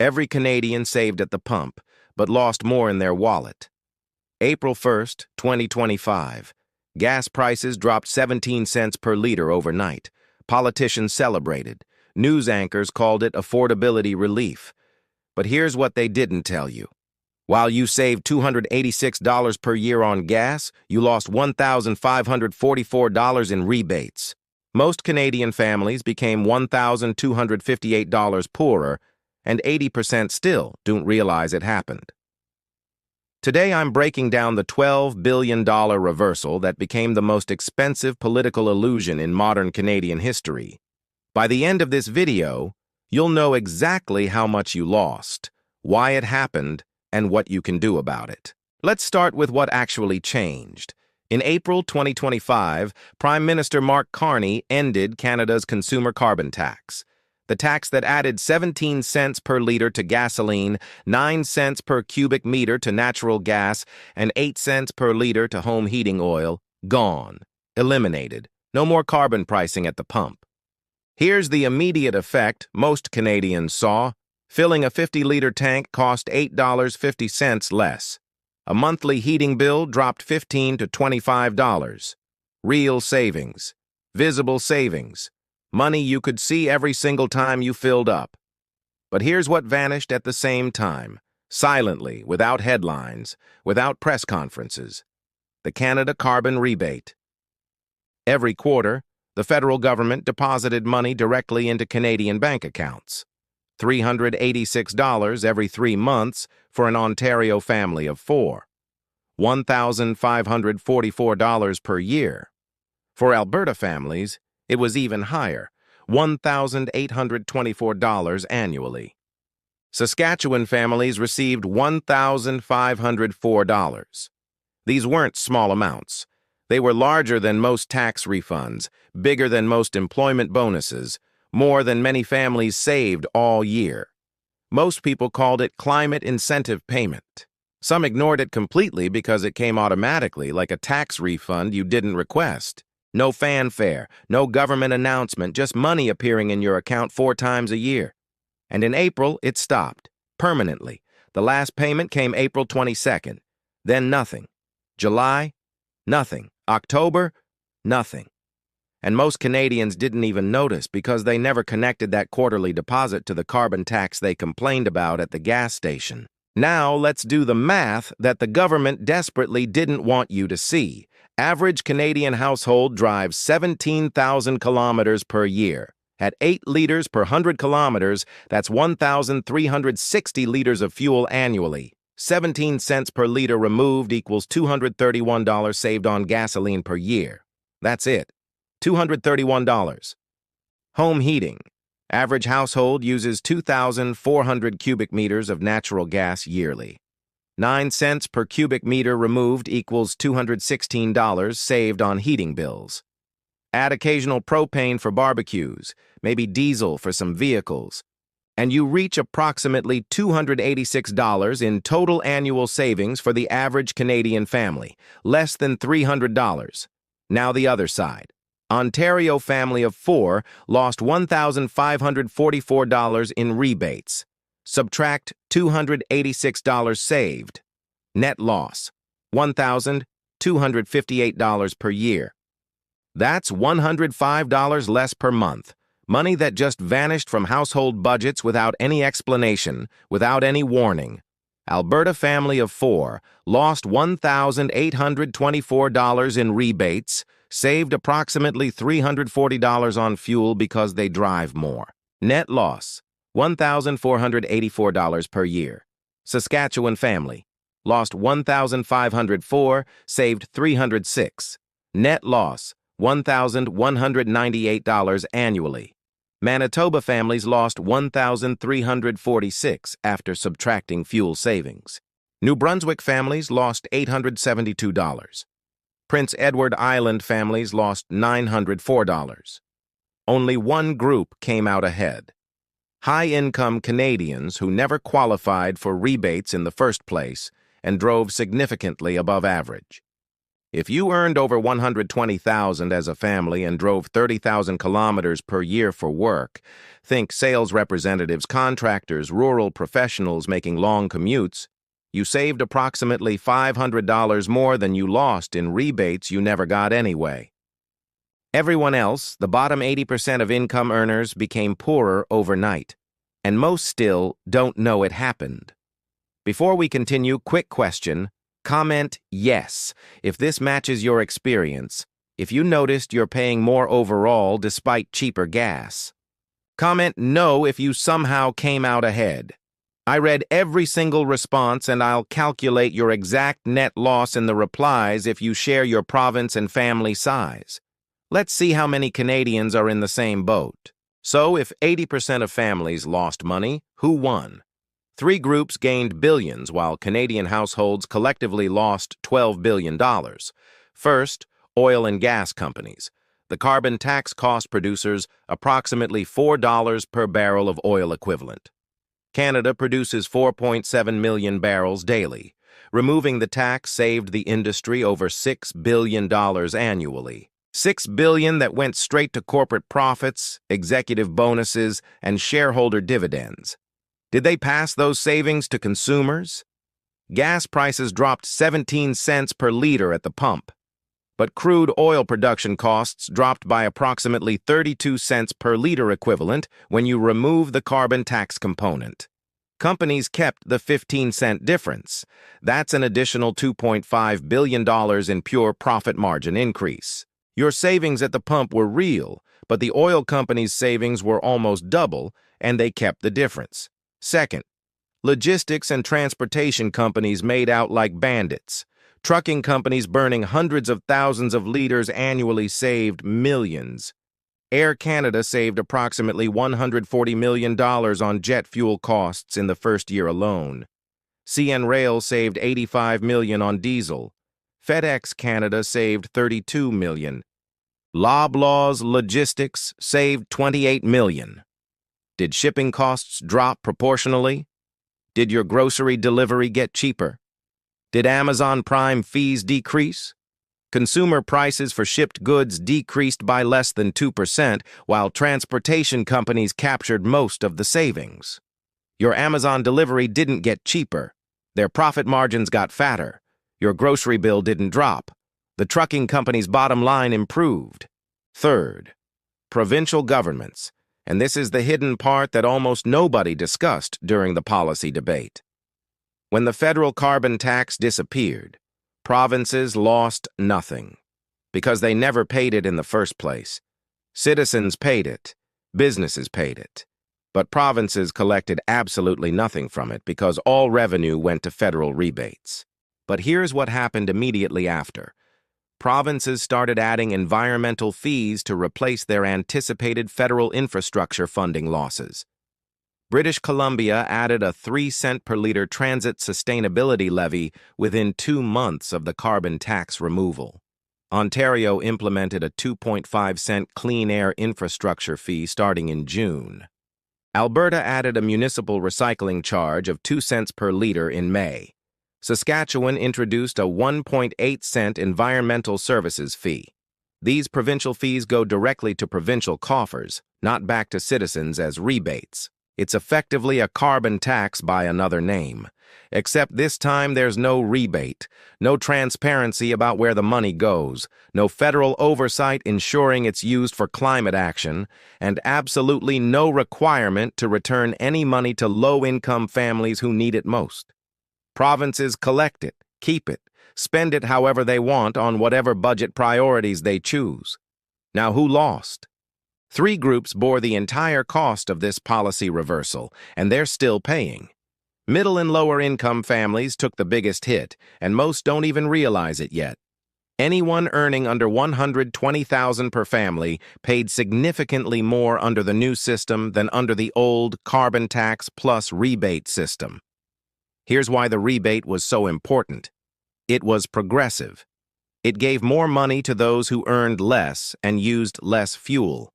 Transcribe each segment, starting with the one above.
Every Canadian saved at the pump, but lost more in their wallet. April 1st, 2025. Gas prices dropped 17 cents per liter overnight. Politicians celebrated. News anchors called it affordability relief. But here's what they didn't tell you. While you saved $286 per year on gas, you lost $1,544 in rebates. Most Canadian families became $1,258 poorer, and 80% still don't realize it happened. Today I'm breaking down the $12 billion reversal that became the most expensive political illusion in modern Canadian history. By the end of this video, you'll know exactly how much you lost, why it happened, and what you can do about it. Let's start with what actually changed. In April 2025, Prime Minister Mark Carney ended Canada's consumer carbon tax. The tax that added 17 cents per liter to gasoline, 9 cents per cubic meter to natural gas, and 8 cents per liter to home heating oil, gone, eliminated. No more carbon pricing at the pump. Here's the immediate effect most Canadians saw. Filling a 50-liter tank cost $8.50 less. A monthly heating bill dropped $15 to $25. Real savings. Visible savings. Money you could see every single time you filled up. But here's what vanished at the same time, silently, without headlines, without press conferences. The Canada Carbon Rebate. Every quarter, the federal government deposited money directly into Canadian bank accounts. $386 every 3 months for an Ontario family of 4. $1,544 per year. For Alberta families, it was even higher, $1,824 annually. Saskatchewan families received $1,504. These weren't small amounts. They were larger than most tax refunds, bigger than most employment bonuses, more than many families saved all year. Most people called it climate incentive payment. Some ignored it completely because it came automatically, like a tax refund you didn't request. No fanfare, no government announcement, just money appearing in your account 4 times a year. And in April, it stopped, permanently. The last payment came April 22nd. Then nothing. July, nothing. October, nothing. And most Canadians didn't even notice because they never connected that quarterly deposit to the carbon tax they complained about at the gas station. Now let's do the math that the government desperately didn't want you to see. Average Canadian household drives 17,000 kilometers per year. At 8 liters per 100 kilometers, that's 1,360 liters of fuel annually. 17 cents per liter removed equals $231 saved on gasoline per year. That's it. $231. Home heating. Average household uses 2,400 cubic meters of natural gas yearly. 9 cents per cubic meter removed equals $216 saved on heating bills. Add occasional propane for barbecues, maybe diesel for some vehicles, and you reach approximately $286 in total annual savings for the average Canadian family, less than $300. Now the other side. Ontario family of 4 lost $1,544 in rebates. Subtract $286 saved. Net loss, $1,258 per year. That's $105 less per month. Money that just vanished from household budgets without any explanation, without any warning. Alberta family of 4 lost $1,824 in rebates, saved approximately $340 on fuel because they drive more. Net loss, $1,484 per year. Saskatchewan family lost $1,504, saved $306. Net loss, $1,198 annually. Manitoba families lost $1,346 after subtracting fuel savings. New Brunswick families lost $872. Prince Edward Island families lost $904. Only one group came out ahead. High-income Canadians who never qualified for rebates in the first place and drove significantly above average. If you earned over $120,000 as a family and drove 30,000 kilometers per year for work, think sales representatives, contractors, rural professionals making long commutes, you saved approximately $500 more than you lost in rebates you never got anyway. Everyone else, the bottom 80% of income earners, became poorer overnight, and most still don't know it happened. Before we continue, quick question. Comment yes if this matches your experience, if you noticed you're paying more overall despite cheaper gas. Comment no if you somehow came out ahead. I read every single response and I'll calculate your exact net loss in the replies if you share your province and family size. Let's see how many Canadians are in the same boat. So if 80% of families lost money, who won? 3 groups gained billions while Canadian households collectively lost $12 billion. First, oil and gas companies. The carbon tax cost producers approximately $4 per barrel of oil equivalent. Canada produces 4.7 million barrels daily. Removing the tax saved the industry over $6 billion annually. $6 billion that went straight to corporate profits, executive bonuses, and shareholder dividends. Did they pass those savings to consumers? Gas prices dropped 17 cents per liter at the pump, but crude oil production costs dropped by approximately 32 cents per liter equivalent when you remove the carbon tax component. Companies kept the 15-cent difference. That's an additional $2.5 billion in pure profit margin increase. Your savings at the pump were real, but the oil companies' savings were almost double, and they kept the difference. Second, logistics and transportation companies made out like bandits. Trucking companies burning hundreds of thousands of liters annually saved millions. Air Canada saved approximately $140 million on jet fuel costs in the first year alone. CN Rail saved $85 million on diesel. FedEx Canada saved $32 million. Loblaws Logistics saved $28 million. Did shipping costs drop proportionally? Did your grocery delivery get cheaper? Did Amazon Prime fees decrease? Consumer prices for shipped goods decreased by less than 2%, while transportation companies captured most of the savings. Your Amazon delivery didn't get cheaper. Their profit margins got fatter. Your grocery bill didn't drop. The trucking company's bottom line improved. Third, provincial governments. And this is the hidden part that almost nobody discussed during the policy debate. When the federal carbon tax disappeared, provinces lost nothing, because they never paid it in the first place. Citizens paid it, businesses paid it, but provinces collected absolutely nothing from it because all revenue went to federal rebates. But here's what happened immediately after. Provinces started adding environmental fees to replace their anticipated federal infrastructure funding losses. British Columbia added a 3-cent per liter transit sustainability levy within 2 months of the carbon tax removal. Ontario implemented a 2.5-cent clean air infrastructure fee starting in June. Alberta added a municipal recycling charge of 2 cents per liter in May. Saskatchewan introduced a 1.8-cent environmental services fee. These provincial fees go directly to provincial coffers, not back to citizens as rebates. It's effectively a carbon tax by another name. Except this time there's no rebate, no transparency about where the money goes, no federal oversight ensuring it's used for climate action, and absolutely no requirement to return any money to low-income families who need it most. Provinces collect it, keep it, spend it however they want on whatever budget priorities they choose. Now who lost? 3 groups bore the entire cost of this policy reversal, and they're still paying. Middle and lower income families took the biggest hit, and most don't even realize it yet. Anyone earning under $120,000 per family paid significantly more under the new system than under the old carbon tax plus rebate system. Here's why the rebate was so important. It was progressive. It gave more money to those who earned less and used less fuel.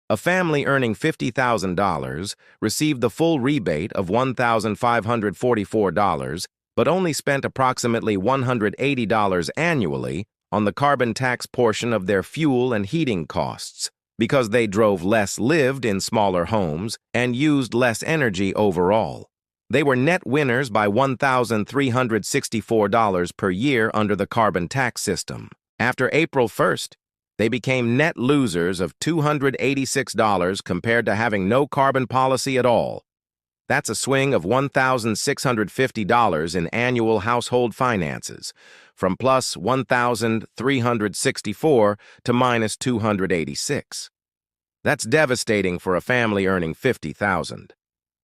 A family earning $50,000 received the full rebate of $1,544, but only spent approximately $180 annually on the carbon tax portion of their fuel and heating costs because they drove less, lived in smaller homes, and used less energy overall. They were net winners by $1,364 per year under the carbon tax system. After April 1st, they became net losers of $286 compared to having no carbon policy at all. That's a swing of $1,650 in annual household finances, from plus $1,364 to minus $286. That's devastating for a family earning $50,000.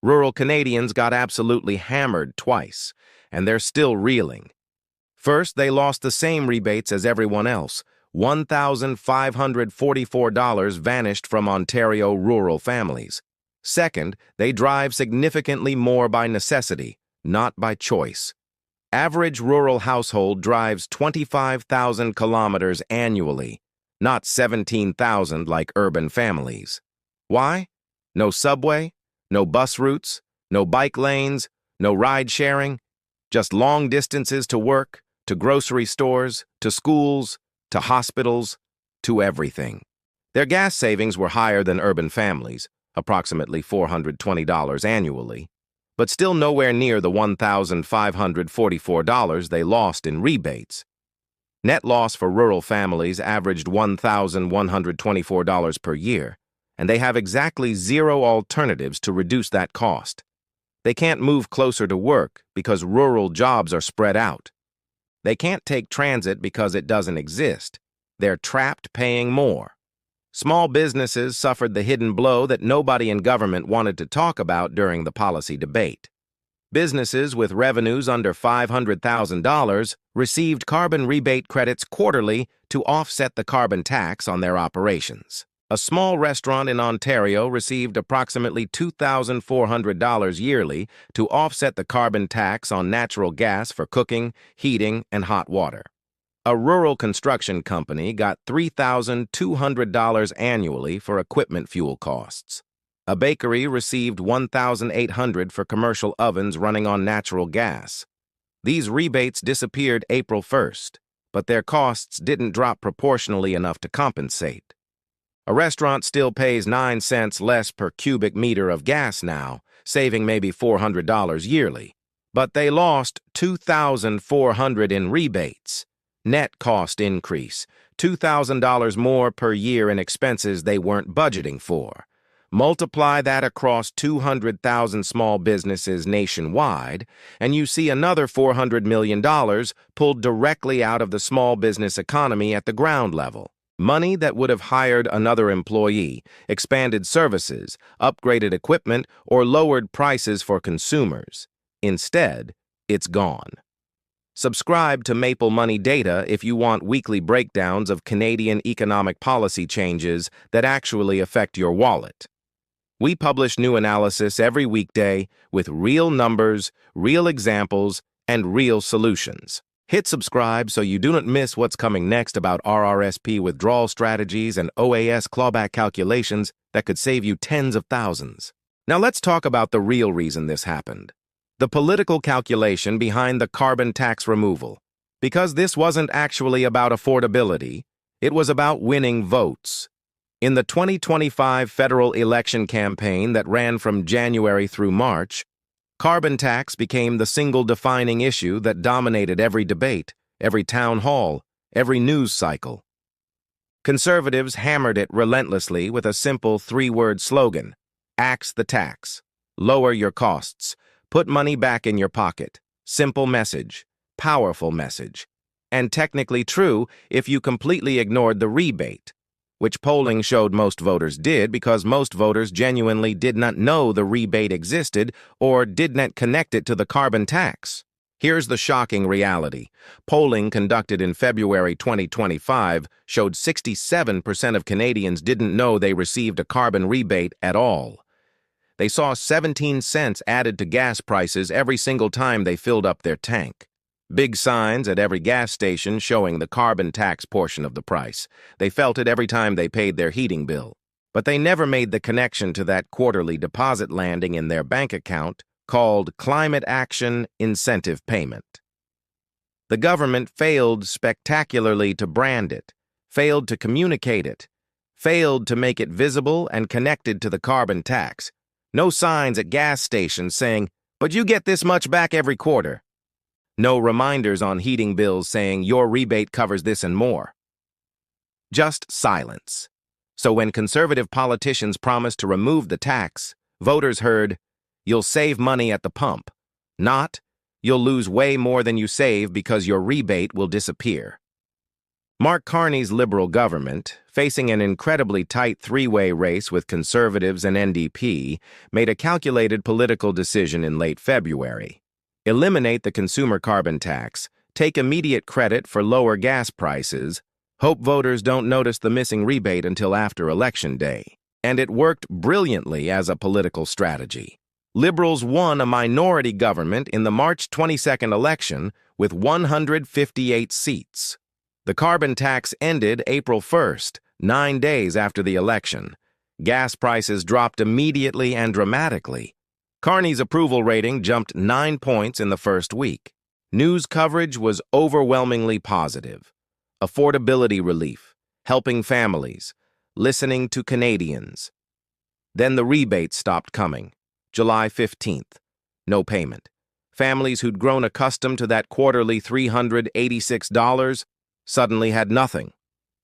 Rural Canadians got absolutely hammered twice, and they're still reeling. First, they lost the same rebates as everyone else. $1,544 vanished from Ontario rural families. Second, they drive significantly more by necessity, not by choice. Average rural household drives 25,000 kilometers annually, not 17,000 like urban families. Why? No subway, no bus routes, no bike lanes, no ride sharing, just long distances to work, to grocery stores, to schools, to hospitals, to everything. Their gas savings were higher than urban families, approximately $420 annually, but still nowhere near the $1,544 they lost in rebates. Net loss for rural families averaged $1,124 per year, and they have exactly zero alternatives to reduce that cost. They can't move closer to work because rural jobs are spread out. They can't take transit because it doesn't exist. They're trapped paying more. Small businesses suffered the hidden blow that nobody in government wanted to talk about during the policy debate. Businesses with revenues under $500,000 received carbon rebate credits quarterly to offset the carbon tax on their operations. A small restaurant in Ontario received approximately $2,400 yearly to offset the carbon tax on natural gas for cooking, heating, and hot water. A rural construction company got $3,200 annually for equipment fuel costs. A bakery received $1,800 for commercial ovens running on natural gas. These rebates disappeared April 1st, but their costs didn't drop proportionally enough to compensate. A restaurant still pays 9 cents less per cubic meter of gas now, saving maybe $400 yearly. But they lost $2,400 in rebates. Net cost increase, $2,000 more per year in expenses they weren't budgeting for. Multiply that across 200,000 small businesses nationwide, and you see another $400 million pulled directly out of the small business economy at the ground level. Money that would have hired another employee, expanded services, upgraded equipment, or lowered prices for consumers. Instead, it's gone. Subscribe to Maple Money Data if you want weekly breakdowns of Canadian economic policy changes that actually affect your wallet. We publish new analysis every weekday with real numbers, real examples, and real solutions. Hit subscribe so you do not miss what's coming next about RRSP withdrawal strategies and OAS clawback calculations that could save you tens of thousands. Now let's talk about the real reason this happened. The political calculation behind the carbon tax removal. Because this wasn't actually about affordability, it was about winning votes. In the 2025 federal election campaign that ran from January through March, carbon tax became the single defining issue that dominated every debate, every town hall, every news cycle. Conservatives hammered it relentlessly with a simple three-word slogan: axe the tax, lower your costs, put money back in your pocket. Simple message, powerful message, and technically true if you completely ignored the rebate, which polling showed most voters did because most voters genuinely did not know the rebate existed or did not connect it to the carbon tax. Here's the shocking reality. Polling conducted in February 2025 showed 67% of Canadians didn't know they received a carbon rebate at all. They saw 17 cents added to gas prices every single time they filled up their tank. Big signs at every gas station showing the carbon tax portion of the price. They felt it every time they paid their heating bill. But they never made the connection to that quarterly deposit landing in their bank account called Climate Action Incentive Payment. The government failed spectacularly to brand it, failed to communicate it, failed to make it visible and connected to the carbon tax. No signs at gas stations saying, "But you get this much back every quarter." No reminders on heating bills saying, "Your rebate covers this and more." Just silence. So when conservative politicians promised to remove the tax, voters heard, "You'll save money at the pump," not, "You'll lose way more than you save because your rebate will disappear." Mark Carney's liberal government, facing an incredibly tight three-way race with conservatives and NDP, made a calculated political decision in late February. Eliminate the consumer carbon tax, take immediate credit for lower gas prices, hope voters don't notice the missing rebate until after Election Day. And it worked brilliantly as a political strategy. Liberals won a minority government in the March 22nd election with 158 seats. The carbon tax ended April 1st, 9 days after the election. Gas prices dropped immediately and dramatically. Carney's approval rating jumped 9 points in the first week. News coverage was overwhelmingly positive. Affordability relief, helping families, listening to Canadians. Then the rebates stopped coming. July 15th, no payment. Families who'd grown accustomed to that quarterly $386 suddenly had nothing.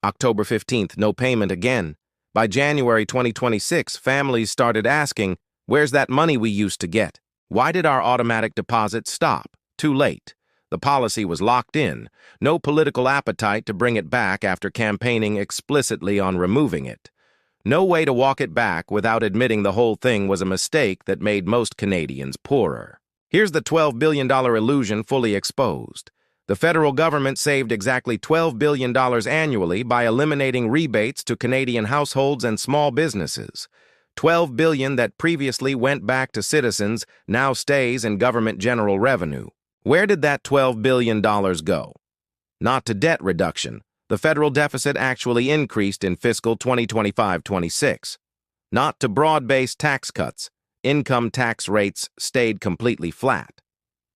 October 15th, no payment again. By January 2026, families started asking, "Where's that money we used to get? Why did our automatic deposits stop?" Too late. The policy was locked in. No political appetite to bring it back after campaigning explicitly on removing it. No way to walk it back without admitting the whole thing was a mistake that made most Canadians poorer. Here's the $12 billion illusion fully exposed. The federal government saved exactly $12 billion annually by eliminating rebates to Canadian households and small businesses. $12 billion that previously went back to citizens now stays in government general revenue. Where did that $12 billion go? Not to debt reduction. The federal deficit actually increased in fiscal 2025-26. Not to broad-based tax cuts. Income tax rates stayed completely flat.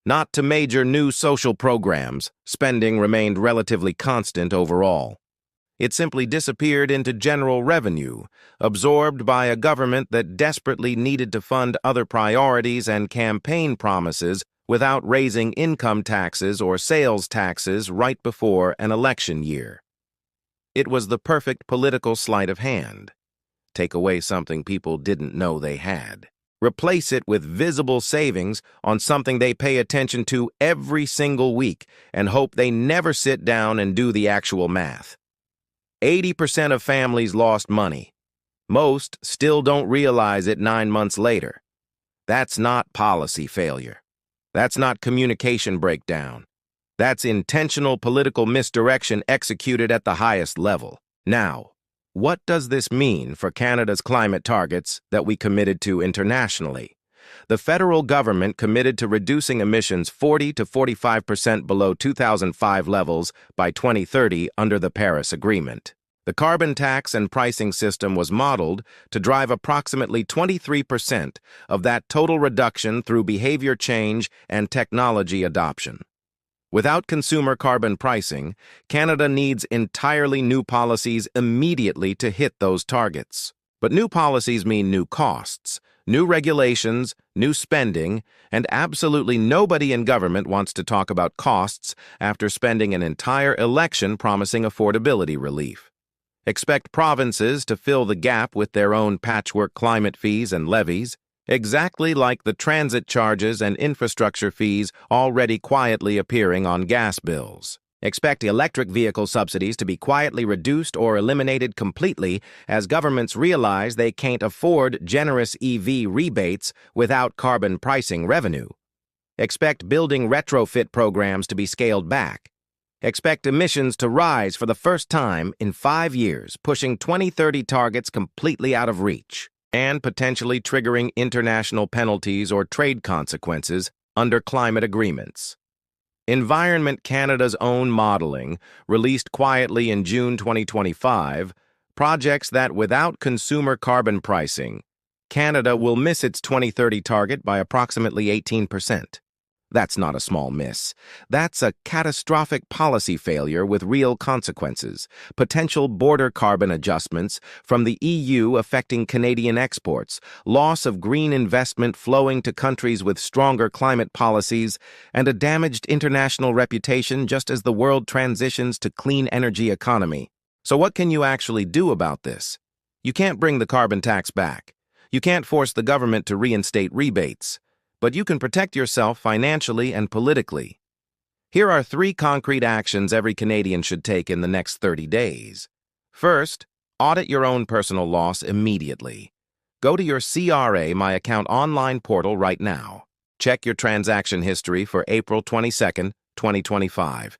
Not to major new social programs. Spending remained relatively constant overall. It simply disappeared into general revenue, absorbed by a government that desperately needed to fund other priorities and campaign promises without raising income taxes or sales taxes right before an election year. It was the perfect political sleight of hand. Take away something people didn't know they had. Replace it with visible savings on something they pay attention to every single week and hope they never sit down and do the actual math. 80% of families lost money. Most still don't realize it 9 months later. That's not policy failure. That's not communication breakdown. That's intentional political misdirection executed at the highest level. Now, what does this mean for Canada's climate targets that we committed to internationally? The federal government committed to reducing emissions 40 to 45% below 2005 levels by 2030 under the Paris Agreement. The carbon tax and pricing system was modeled to drive approximately 23% of that total reduction through behavior change and technology adoption. Without consumer carbon pricing, Canada needs entirely new policies immediately to hit those targets. But new policies mean new costs, new regulations, new spending, and absolutely nobody in government wants to talk about costs after spending an entire election promising affordability relief. Expect provinces to fill the gap with their own patchwork climate fees and levies, exactly like the transit charges and infrastructure fees already quietly appearing on gas bills. Expect electric vehicle subsidies to be quietly reduced or eliminated completely as governments realize they can't afford generous EV rebates without carbon pricing revenue. Expect building retrofit programs to be scaled back. Expect emissions to rise for the first time in 5 years, pushing 2030 targets completely out of reach, and potentially triggering international penalties or trade consequences under climate agreements. Environment Canada's own modeling, released quietly in June 2025, projects that without consumer carbon pricing, Canada will miss its 2030 target by approximately 18%. That's not a small miss. That's a catastrophic policy failure with real consequences. Potential border carbon adjustments from the EU affecting Canadian exports, loss of green investment flowing to countries with stronger climate policies, and a damaged international reputation just as the world transitions to clean energy economy. So what can you actually do about this? You can't bring the carbon tax back. You can't force the government to reinstate rebates. But you can protect yourself financially and politically. Here are 3 concrete actions every Canadian should take in the next 30 days. First, audit your own personal loss immediately. Go to your CRA My Account online portal right now. Check your transaction history for April 22nd, 2025.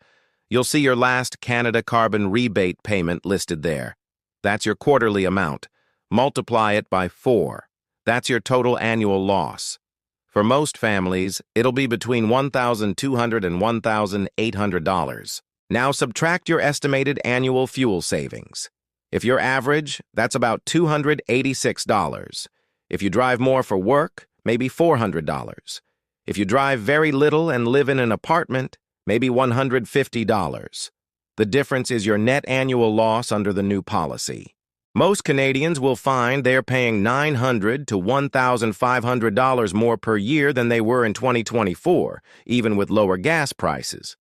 You'll see your last Canada carbon rebate payment listed there. That's your quarterly amount. Multiply it by 4. That's your total annual loss. For most families, it'll be between $1,200 and $1,800. Now subtract your estimated annual fuel savings. If you're average, that's about $286. If you drive more for work, maybe $400. If you drive very little and live in an apartment, maybe $150. The difference is your net annual loss under the new policy. Most Canadians will find they're paying $900 to $1,500 more per year than they were in 2024, even with lower gas prices.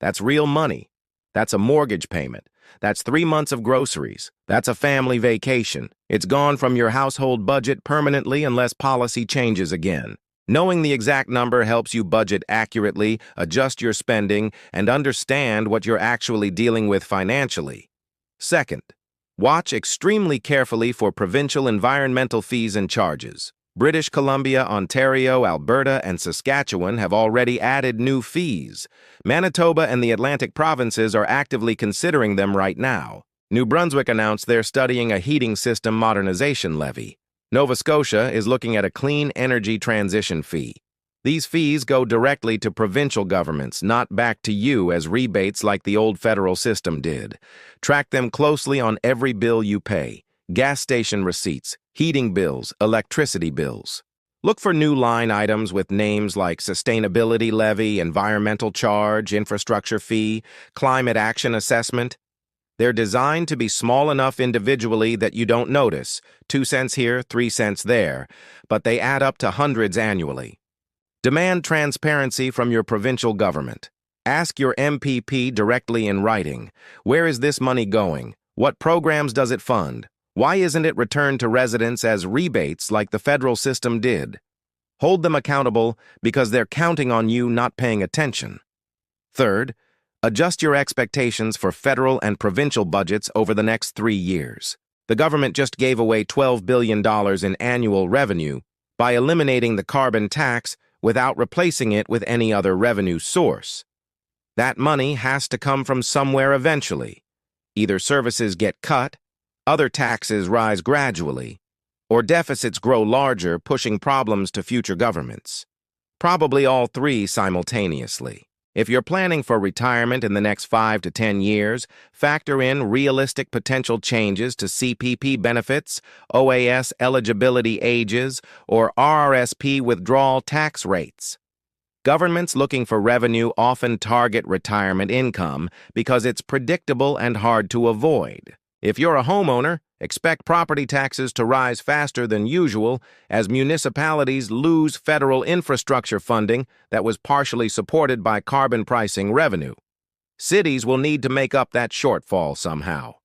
That's real money. That's a mortgage payment. That's 3 months of groceries. That's a family vacation. It's gone from your household budget permanently unless policy changes again. Knowing the exact number helps you budget accurately, adjust your spending, and understand what you're actually dealing with financially. Second, watch extremely carefully for provincial environmental fees and charges. British Columbia, Ontario, Alberta, and Saskatchewan have already added new fees. Manitoba and the Atlantic provinces are actively considering them right now. New Brunswick announced they're studying a heating system modernization levy. Nova Scotia is looking at a clean energy transition fee. These fees go directly to provincial governments, not back to you as rebates like the old federal system did. Track them closely on every bill you pay: gas station receipts, heating bills, electricity bills. Look for new line items with names like sustainability levy, environmental charge, infrastructure fee, climate action assessment. They're designed to be small enough individually that you don't notice, 2 cents here, 3 cents there, but they add up to hundreds annually. Demand transparency from your provincial government. Ask your MPP directly in writing. Where is this money going? What programs does it fund? Why isn't it returned to residents as rebates like the federal system did? Hold them accountable because they're counting on you not paying attention. Third, adjust your expectations for federal and provincial budgets over the next 3 years. The government just gave away $12 billion in annual revenue by eliminating the carbon tax without replacing it with any other revenue source. That money has to come from somewhere eventually. Either services get cut, other taxes rise gradually, or deficits grow larger, pushing problems to future governments. Probably all 3 simultaneously. If you're planning for retirement in the next 5 to 10 years, factor in realistic potential changes to CPP benefits, OAS eligibility ages, or RRSP withdrawal tax rates. Governments looking for revenue often target retirement income because it's predictable and hard to avoid. If you're a homeowner, expect property taxes to rise faster than usual as municipalities lose federal infrastructure funding that was partially supported by carbon pricing revenue. Cities will need to make up that shortfall somehow.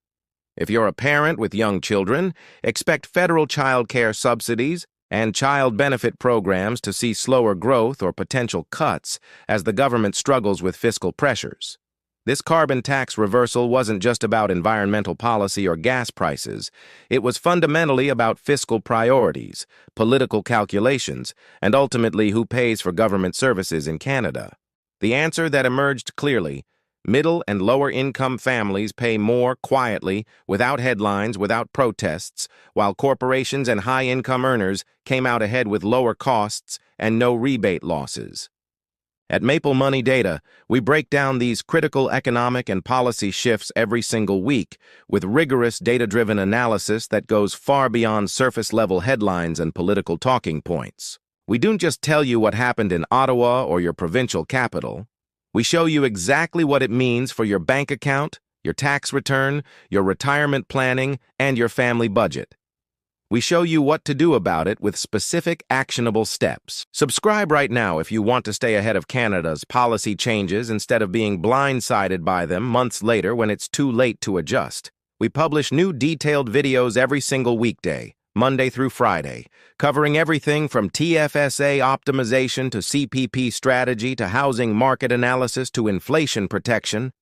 If you're a parent with young children, expect federal child care subsidies and child benefit programs to see slower growth or potential cuts as the government struggles with fiscal pressures. This carbon tax reversal wasn't just about environmental policy or gas prices. It was fundamentally about fiscal priorities, political calculations, and ultimately who pays for government services in Canada. The answer that emerged clearly: middle and lower income families pay more quietly, without headlines, without protests, while corporations and high-income earners came out ahead with lower costs and no rebate losses. At Maple Money Data, we break down these critical economic and policy shifts every single week with rigorous data-driven analysis that goes far beyond surface-level headlines and political talking points. We don't just tell you what happened in Ottawa or your provincial capital. We show you exactly what it means for your bank account, your tax return, your retirement planning, and your family budget. We show you what to do about it with specific actionable steps. Subscribe right now if you want to stay ahead of Canada's policy changes instead of being blindsided by them months later when it's too late to adjust. We publish new detailed videos every single weekday, Monday through Friday, covering everything from TFSA optimization to CPP strategy to housing market analysis to inflation protection.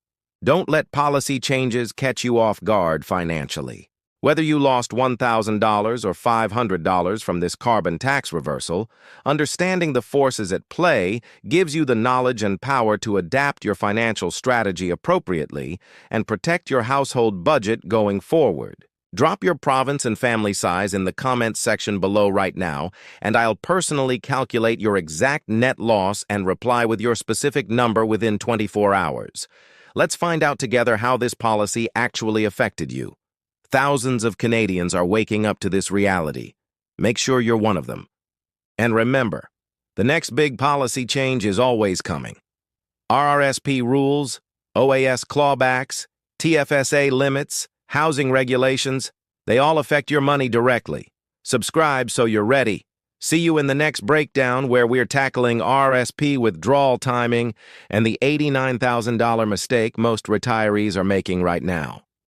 Don't let policy changes catch you off guard financially. Whether you lost $1,000 or $500 from this carbon tax reversal, understanding the forces at play gives you the knowledge and power to adapt your financial strategy appropriately and protect your household budget going forward. Drop your province and family size in the comments section below right now, and I'll personally calculate your exact net loss and reply with your specific number within 24 hours. Let's find out together how this policy actually affected you. Thousands of Canadians are waking up to this reality. Make sure you're one of them. And remember, the next big policy change is always coming. RRSP rules, OAS clawbacks, TFSA limits, housing regulations, they all affect your money directly. Subscribe so you're ready. See you in the next breakdown where we're tackling RRSP withdrawal timing and the $89,000 mistake most retirees are making right now.